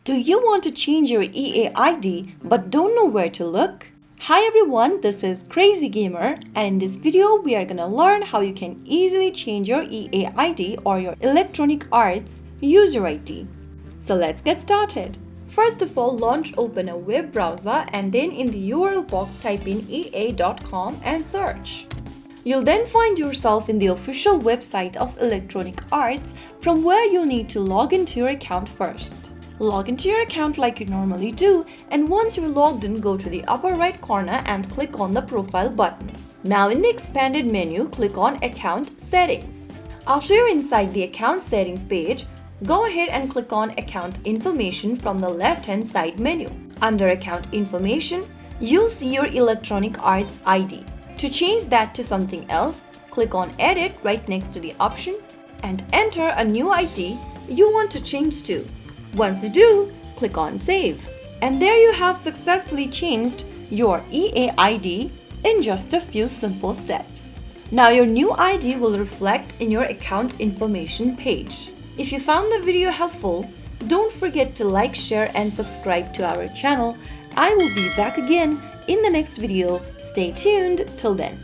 Do you want to change your EA ID but don't know where to look? Hi everyone, this is Crazy Gamer, and in this video we are gonna learn how you can easily change your EA ID or your Electronic Arts user ID. So let's get started. First of all, open a web browser and then in the URL box type in ea.com and search. You'll then find yourself in the official website of Electronic Arts, from where you'll need to log into your account first. Log into your account like you normally do, and once you're logged in, go to the upper right corner and click on the profile button. Now in the expanded menu, click on Account Settings. After you're inside the Account Settings page, go ahead and click on Account Information from the left-hand side menu. Under Account Information, you'll see your Electronic Arts ID. To change that to something else, click on Edit right next to the option and enter a new ID you want to change to. Once you do, click on Save. And there you have successfully changed your EA ID in just a few simple steps. Now your new ID will reflect in your account information page. If you found the video helpful, don't forget to like, share and subscribe to our channel. I will be back again in the next video. Stay tuned till then.